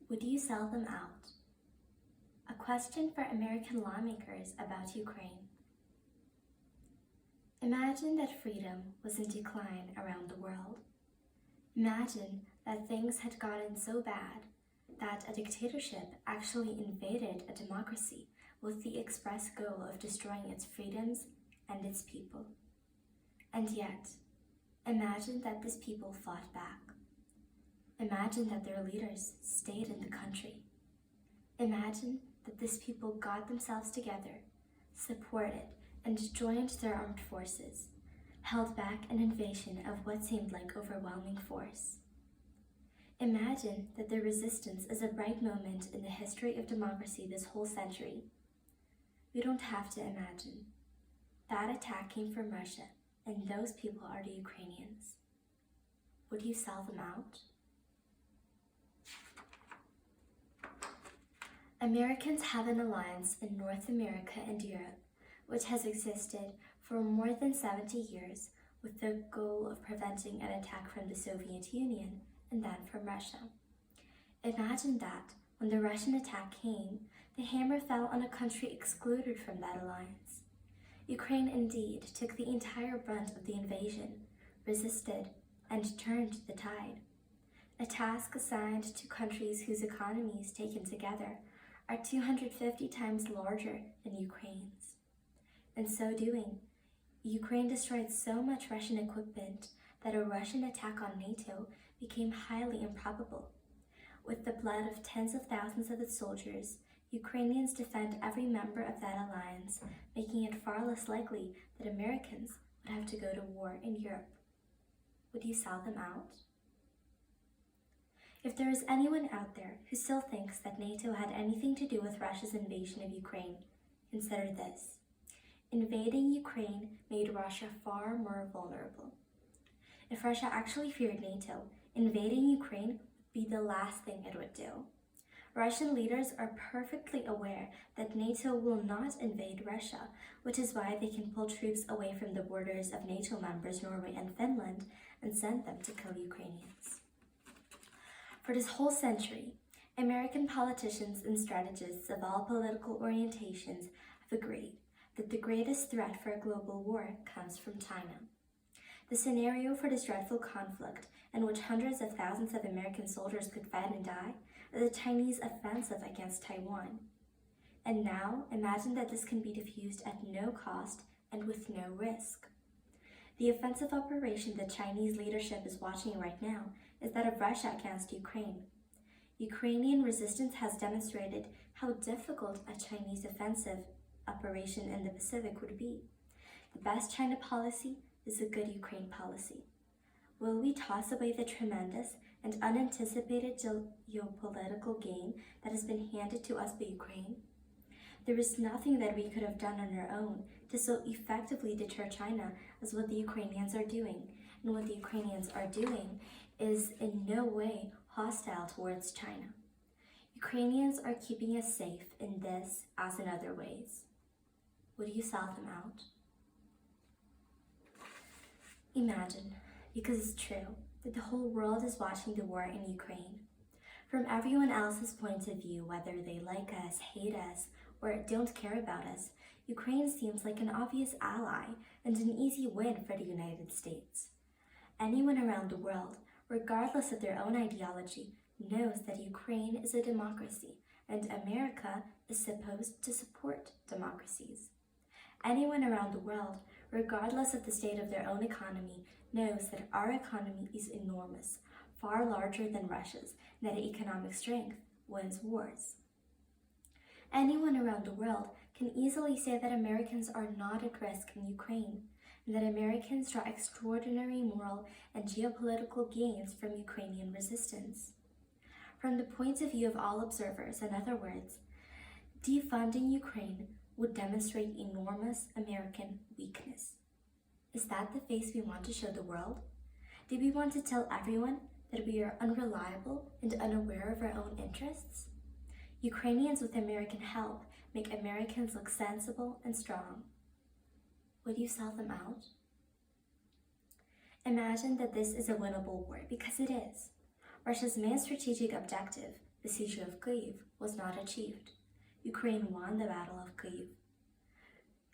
Would you sell them out? A question for American lawmakers about Ukraine. Imagine that freedom was in decline around the world. Imagine that things had gotten so bad that a dictatorship actually invaded a democracy with the express goal of destroying its freedoms and its people. And yet, imagine that these people fought back. Imagine that their leaders stayed in the country. Imagine that these people got themselves together, supported, and joined their armed forces, held back an invasion of what seemed like overwhelming force. Imagine that their resistance is a bright moment in the history of democracy this whole century. We don't have to imagine. That attack came from Russia, and those people are the Ukrainians. Would you sell them out? Americans have an alliance in North America and Europe, which has existed for more than 70 years with the goal of preventing an attack from the Soviet Union and then from Russia. Imagine that when the Russian attack came, the hammer fell on a country excluded from that alliance. Ukraine indeed took the entire brunt of the invasion, resisted, and turned the tide. A task assigned to countries whose economies, taken together, are 250 times larger than Ukraine's. In so doing, Ukraine destroyed so much Russian equipment that a Russian attack on NATO became highly improbable. With the blood of tens of thousands of its soldiers, Ukrainians defend every member of that alliance, making it far less likely that Americans would have to go to war in Europe. Would you sell them out? If there is anyone out there who still thinks that NATO had anything to do with Russia's invasion of Ukraine, consider this. Invading Ukraine made Russia far more vulnerable. If Russia actually feared NATO, invading Ukraine would be the last thing it would do. Russian leaders are perfectly aware that NATO will not invade Russia, which is why they can pull troops away from the borders of NATO members Norway and Finland and send them to kill Ukrainians. For this whole century, American politicians and strategists of all political orientations have agreed that the greatest threat for a global war comes from China. The scenario for this dreadful conflict, in which hundreds of thousands of American soldiers could fight and die, is the Chinese offensive against Taiwan. And now, imagine that this can be diffused at no cost and with no risk. The offensive operation the Chinese leadership is watching right now is that of Russia against Ukraine. Ukrainian resistance has demonstrated how difficult a Chinese offensive operation in the Pacific would be. The best China policy is a good Ukraine policy. Will we toss away the tremendous and unanticipated geopolitical gain that has been handed to us by Ukraine? There is nothing that we could have done on our own to so effectively deter China as what the Ukrainians are doing. And what the Ukrainians are doing is in no way hostile towards China. Ukrainians are keeping us safe in this as in other ways. Would you sell them out? Imagine, because it's true, that the whole world is watching the war in Ukraine. From everyone else's point of view, whether they like us, hate us, or don't care about us, Ukraine seems like an obvious ally and an easy win for the United States. Anyone around the world, regardless of their own ideology, knows that Ukraine is a democracy and America is supposed to support democracies. Anyone around the world, regardless of the state of their own economy, knows that our economy is enormous, far larger than Russia's, and that economic strength wins wars. Anyone around the world can easily say that Americans are not at risk in Ukraine, and that Americans draw extraordinary moral and geopolitical gains from Ukrainian resistance. From the point of view of all observers, in other words, defunding Ukraine would demonstrate enormous American weakness. Is that the face we want to show the world? Do we want to tell everyone that we are unreliable and unaware of our own interests? Ukrainians with American help make Americans look sensible and strong. Would you sell them out? Imagine that this is a winnable war, because it is. Russia's main strategic objective the siege of Kyiv was not achieved. Ukraine won the Battle of Kyiv.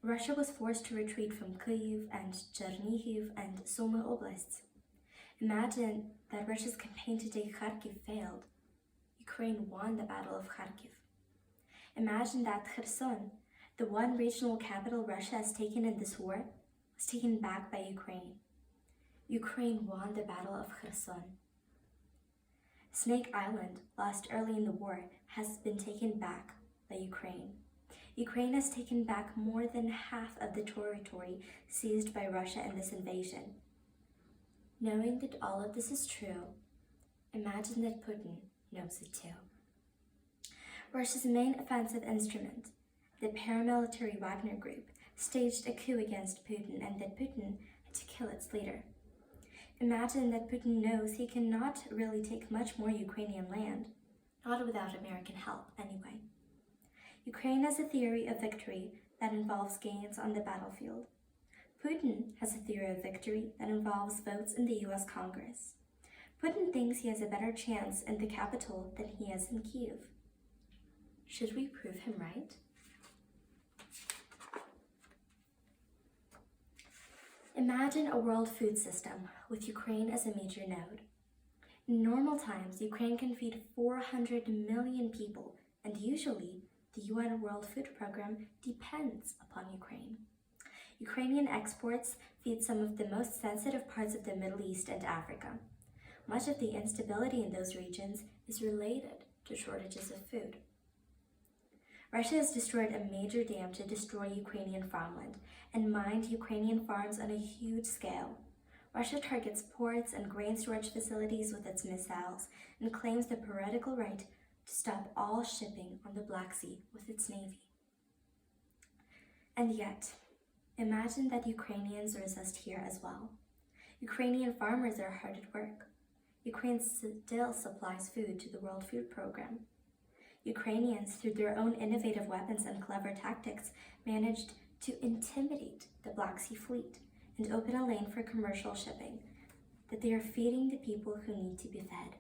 Russia was forced to retreat from Kyiv and Chernihiv and Sumy oblasts. Imagine that Russia's campaign to take Kharkiv failed. Ukraine won the Battle of Kharkiv. Imagine that Kherson, the one regional capital Russia has taken in this war, was taken back by Ukraine. Ukraine won the Battle of Kherson. Snake Island, lost early in the war, has been taken back by Ukraine. Ukraine has taken back more than half of the territory seized by Russia in this invasion. Knowing that all of this is true, imagine that Putin knows it too. Russia's main offensive instrument, the paramilitary Wagner Group, staged a coup against Putin and that Putin had to kill its leader. Imagine that Putin knows he cannot really take much more Ukrainian land, not without American help anyway. Ukraine has a theory of victory that involves gains on the battlefield. Putin has a theory of victory that involves votes in the US Congress. Putin thinks he has a better chance in the capital than he has in Kyiv. Should we prove him right? Imagine a world food system with Ukraine as a major node. In normal times, Ukraine can feed 400 million people, and usually, the UN World Food Program depends upon Ukraine. Ukrainian exports feed some of the most sensitive parts of the Middle East and Africa. Much of the instability in those regions is related to shortages of food. Russia has destroyed a major dam to destroy Ukrainian farmland and mined Ukrainian farms on a huge scale. Russia targets ports and grain storage facilities with its missiles and claims the piratical right to stop all shipping on the Black Sea with its navy. And yet, imagine that Ukrainians resist here as well. Ukrainian farmers are hard at work. Ukraine still supplies food to the World Food Program. Ukrainians, through their own innovative weapons and clever tactics, managed to intimidate the Black Sea fleet and open a lane for commercial shipping, that they are feeding the people who need to be fed.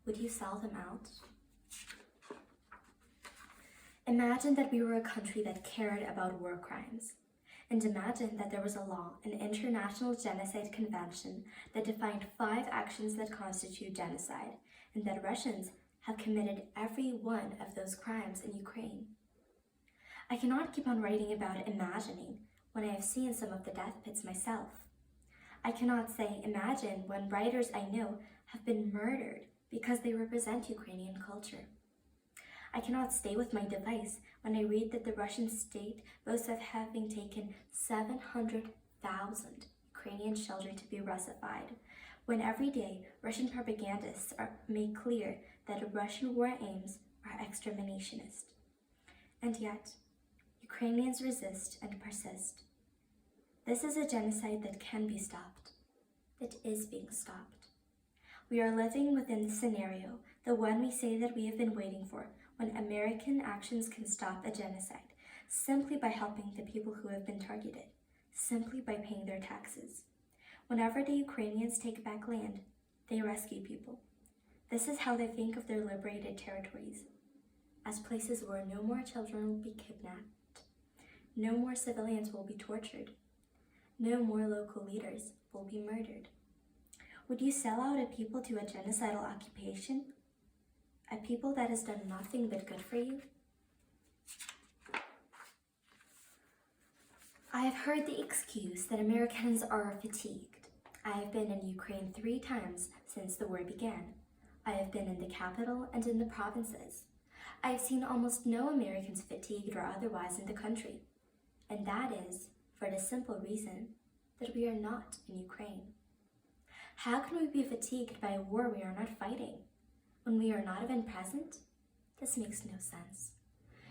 Would you sell them out? Imagine that we were a country that cared about war crimes. And imagine that there was a law, an international genocide convention, that defined 5 actions that constitute genocide, and that Russians have committed every one of those crimes in Ukraine. I cannot keep on writing about imagining when I have seen some of the death pits myself. I cannot say imagine when writers I know have been murdered because they represent Ukrainian culture. I cannot stay with my device when I read that the Russian state boasts of having taken 700,000 Ukrainian children to be Russified, when every day Russian propagandists make clear that Russian war aims are exterminationist. And yet, Ukrainians resist and persist. This is a genocide that can be stopped, that is being stopped. We are living within the scenario, the one we say that we have been waiting for, when American actions can stop a genocide, simply by helping the people who have been targeted, simply by paying their taxes. Whenever the Ukrainians take back land, they rescue people. This is how they think of their liberated territories, as places where no more children will be kidnapped, no more civilians will be tortured, no more local leaders will be murdered. Would you sell out a people to a genocidal occupation? A people that has done nothing but good for you? I have heard the excuse that Americans are fatigued. I have been in Ukraine 3 times since the war began. I have been in the capital and in the provinces. I have seen almost no Americans fatigued or otherwise in the country. And that is for the simple reason that we are not in Ukraine. How can we be fatigued by a war we are not fighting? When we are not even present? This makes no sense.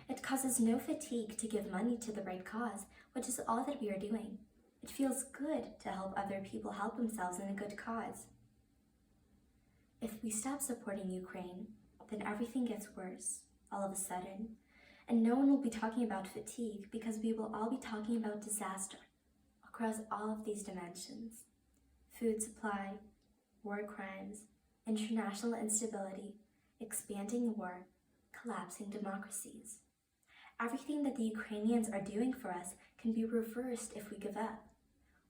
It causes no fatigue to give money to the right cause, which is all that we are doing. It feels good to help other people help themselves in a good cause. If we stop supporting Ukraine, then everything gets worse, all of a sudden, and no one will be talking about fatigue because we will all be talking about disaster across all of these dimensions. Food supply, war crimes, international instability, expanding war, collapsing democracies. Everything that the Ukrainians are doing for us can be reversed if we give up.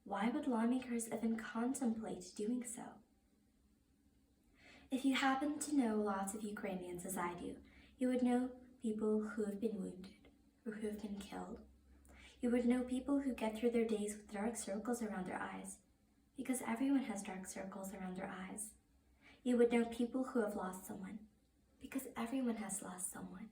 Why would lawmakers even contemplate doing so? If you happen to know lots of Ukrainians as I do, you would know people who have been wounded or who have been killed. You would know people who get through their days with dark circles around their eyes, because everyone has dark circles around their eyes. You would know people who have lost someone, because everyone has lost someone.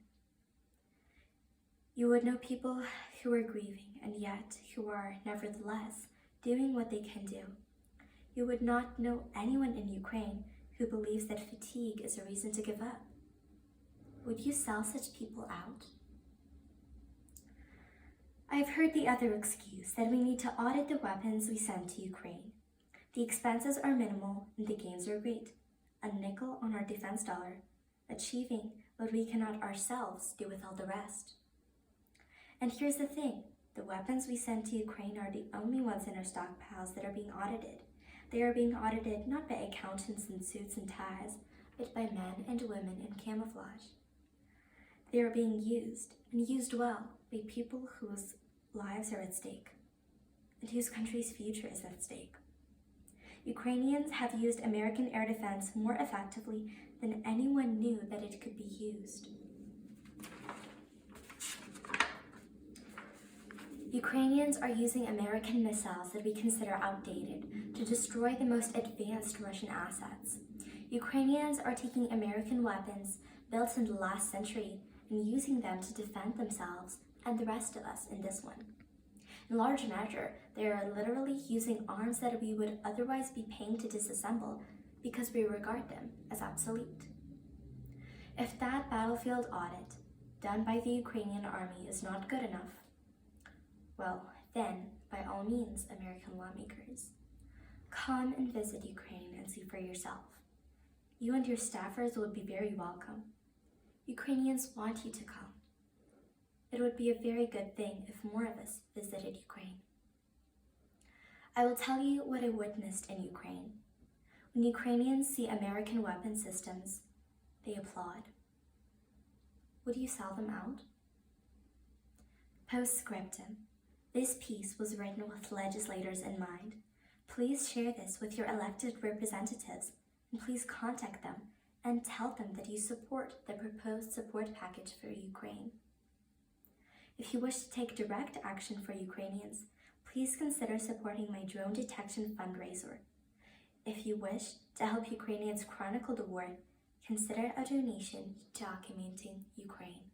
You would know people who are grieving and yet who are, nevertheless, doing what they can do. You would not know anyone in Ukraine who believes that fatigue is a reason to give up. Would you sell such people out? I've heard the other excuse that we need to audit the weapons we send to Ukraine. The expenses are minimal and the gains are great. A nickel on our defense dollar, achieving what we cannot ourselves do with all the rest. And here's the thing, the weapons we send to Ukraine are the only ones in our stockpiles that are being audited. They are being audited not by accountants in suits and ties, but by men and women in camouflage. They are being used, and used well, by people whose lives are at stake, and whose country's future is at stake. Ukrainians have used American air defense more effectively than anyone knew that it could be used. Ukrainians are using American missiles that we consider outdated to destroy the most advanced Russian assets. Ukrainians are taking American weapons built in the last century and using them to defend themselves and the rest of us in this one. In large measure, they are literally using arms that we would otherwise be paying to disassemble because we regard them as obsolete. If that battlefield audit done by the Ukrainian army is not good enough, well, then, by all means, American lawmakers, come and visit Ukraine and see for yourself. You and your staffers would be very welcome. Ukrainians want you to come. It would be a very good thing if more of us visited Ukraine. I will tell you what I witnessed in Ukraine. When Ukrainians see American weapon systems, they applaud. Would you sell them out? Postscriptum. This piece was written with legislators in mind. Please share this with your elected representatives, and please contact them and tell them that you support the proposed support package for Ukraine. If you wish to take direct action for Ukrainians, please consider supporting my drone detection fundraiser. If you wish to help Ukrainians chronicle the war, consider a donation to Documenting Ukraine.